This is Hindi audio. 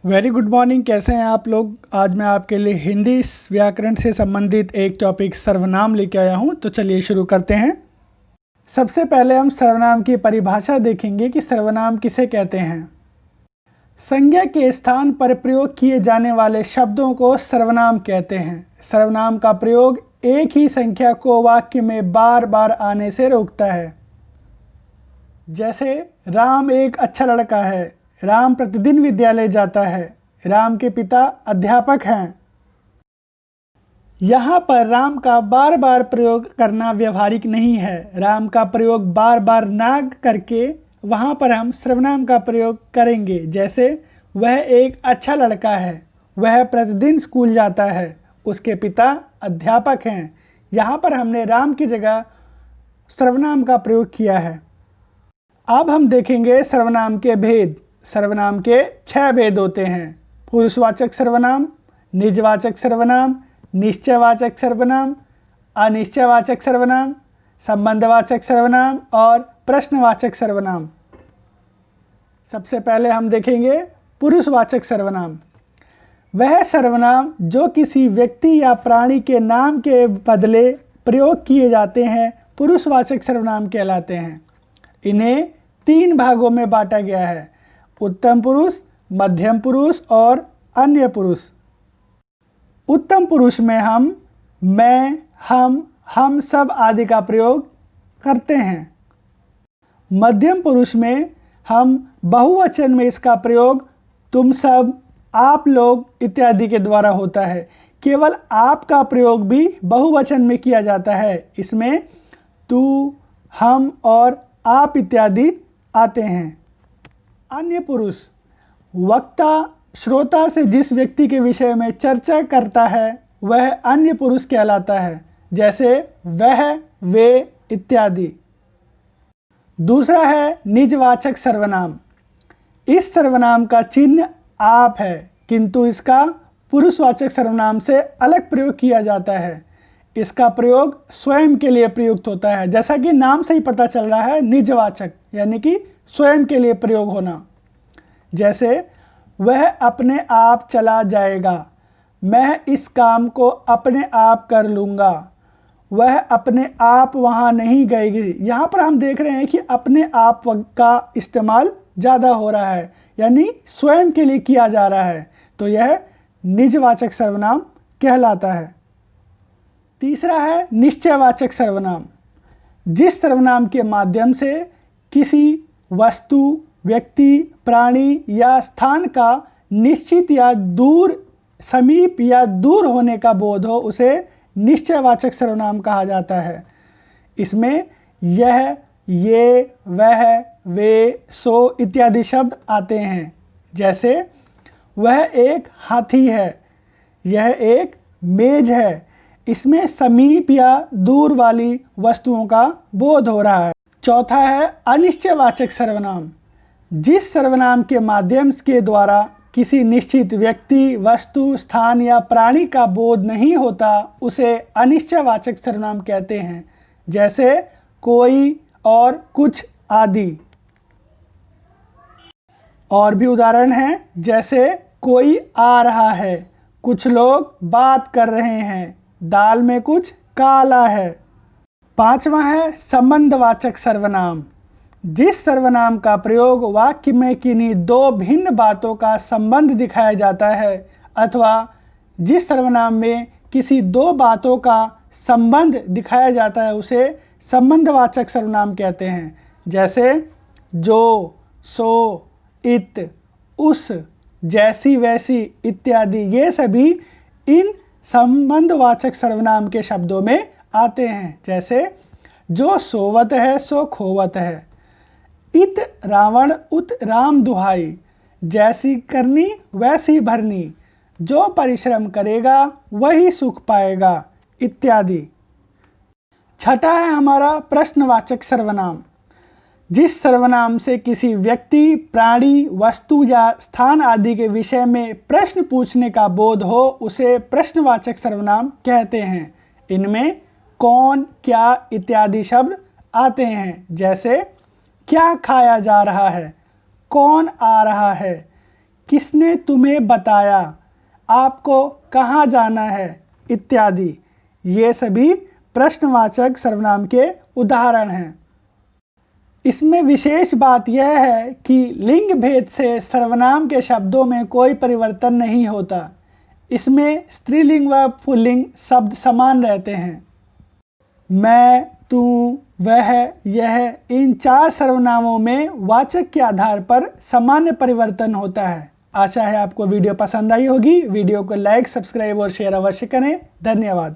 Very good morning. कैसे हैं आप लोग? आज मैं आपके लिए हिंदी व्याकरण से संबंधित एक टॉपिक सर्वनाम लेके आया हूं। तो चलिए शुरू करते हैं। सबसे पहले हम सर्वनाम की परिभाषा देखेंगे कि सर्वनाम किसे कहते हैं। संज्ञा के स्थान पर प्रयोग किए जाने वाले शब्दों को सर्वनाम कहते हैं। सर्वनाम का प्रयोग एक ही संख्या को वाक्य में बार बार आने से रोकता है। जैसे राम एक अच्छा लड़का है, राम प्रतिदिन विद्यालय जाता है, राम के पिता अध्यापक हैं। यहाँ पर राम का बार बार प्रयोग करना व्यवहारिक नहीं है। राम का प्रयोग बार बार ना करके वहाँ पर हम सर्वनाम का प्रयोग करेंगे। जैसे वह एक अच्छा लड़का है, वह प्रतिदिन स्कूल जाता है, उसके पिता अध्यापक हैं। यहाँ पर हमने राम की जगह सर्वनाम का प्रयोग किया है। अब हम देखेंगे सर्वनाम के भेद। सर्वनाम के 6 भेद होते हैं। पुरुषवाचक सर्वनाम, निजवाचक सर्वनाम, निश्चयवाचक सर्वनाम, अनिश्चयवाचक सर्वनाम, संबंधवाचक सर्वनाम और प्रश्नवाचक सर्वनाम। सबसे पहले हम देखेंगे पुरुषवाचक सर्वनाम। वह सर्वनाम जो किसी व्यक्ति या प्राणी के नाम के बदले प्रयोग किए जाते हैं पुरुषवाचक सर्वनाम कहलाते हैं। इन्हें 3 भागों में बांटा गया है: उत्तम पुरुष, मध्यम पुरुष और अन्य पुरुष। उत्तम पुरुष में हम मैं, हम सब आदि का प्रयोग करते हैं। मध्यम पुरुष में हम बहुवचन में इसका प्रयोग तुम सब, आप लोग इत्यादि के द्वारा होता है। केवल आप का प्रयोग भी बहुवचन में किया जाता है। इसमें तू, हम और आप इत्यादि आते हैं। अन्य पुरुष वक्ता श्रोता से जिस व्यक्ति के विषय में चर्चा करता है वह अन्य पुरुष कहलाता है। जैसे वह, वे इत्यादि। दूसरा है निजवाचक सर्वनाम। इस सर्वनाम का चिन्ह आप है, किंतु इसका पुरुषवाचक सर्वनाम से अलग प्रयोग किया जाता है। इसका प्रयोग स्वयं के लिए प्रयुक्त होता है। जैसा कि नाम से ही पता चल रहा है, निजवाचक यानी कि स्वयं के लिए प्रयोग होना। जैसे वह अपने आप चला जाएगा, मैं इस काम को अपने आप कर लूँगा, वह अपने आप वहाँ नहीं गएगी। यहाँ पर हम देख रहे हैं कि अपने आप का इस्तेमाल ज़्यादा हो रहा है, यानी स्वयं के लिए किया जा रहा है। तो यह निजवाचक सर्वनाम कहलाता है। तीसरा है निश्चयवाचक सर्वनाम। जिस सर्वनाम के माध्यम से किसी वस्तु, व्यक्ति, प्राणी या स्थान का निश्चित या दूर, समीप या दूर होने का बोध हो उसे निश्चयवाचक सर्वनाम कहा जाता है। इसमें यह, ये, वह, वे, सो इत्यादि शब्द आते हैं। जैसे वह एक हाथी है, यह एक मेज है। इसमें समीप या दूर वाली वस्तुओं का बोध हो रहा है। चौथा है अनिश्चयवाचक सर्वनाम। जिस सर्वनाम के माध्यम के द्वारा किसी निश्चित व्यक्ति, वस्तु, स्थान या प्राणी का बोध नहीं होता उसे अनिश्चयवाचक सर्वनाम कहते हैं। जैसे कोई और कुछ आदि। और भी उदाहरण हैं, जैसे कोई आ रहा है, कुछ लोग बात कर रहे हैं, दाल में कुछ काला है। 5वां है संबंधवाचक सर्वनाम। जिस सर्वनाम का प्रयोग वाक्य में किन्हीं 2 भिन्न बातों का संबंध दिखाया जाता है अथवा जिस सर्वनाम में किसी 2 बातों का संबंध दिखाया जाता है उसे संबंधवाचक सर्वनाम कहते हैं। जैसे जो, सो, इत, उस, जैसी, वैसी इत्यादि। ये सभी इन संबंधवाचक सर्वनाम के शब्दों में आते हैं। जैसे जो सोवत है सो खोवत है, इत रावण उत राम दुहाई, जैसी करनी वैसी भरनी, जो परिश्रम करेगा वही सुख पाएगा इत्यादि। छठा है हमारा प्रश्नवाचक सर्वनाम। जिस सर्वनाम से किसी व्यक्ति, प्राणी, वस्तु या स्थान आदि के विषय में प्रश्न पूछने का बोध हो उसे प्रश्नवाचक सर्वनाम कहते हैं। इनमें कौन, क्या इत्यादि शब्द आते हैं, जैसे क्या खाया जा रहा है, कौन आ रहा है, किसने तुम्हें बताया, आपको कहाँ जाना है इत्यादि। ये सभी प्रश्नवाचक सर्वनाम के उदाहरण हैं। इसमें विशेष बात यह है कि लिंग भेद से सर्वनाम के शब्दों में कोई परिवर्तन नहीं होता। इसमें स्त्रीलिंग व पुल्लिंग शब्द समान रहते हैं। मैं, तू, वह, यह, इन 4 सर्वनामों में वाचक के आधार पर सामान्य परिवर्तन होता है। आशा है आपको वीडियो पसंद आई होगी। वीडियो को लाइक, सब्सक्राइब और शेयर अवश्य करें। धन्यवाद।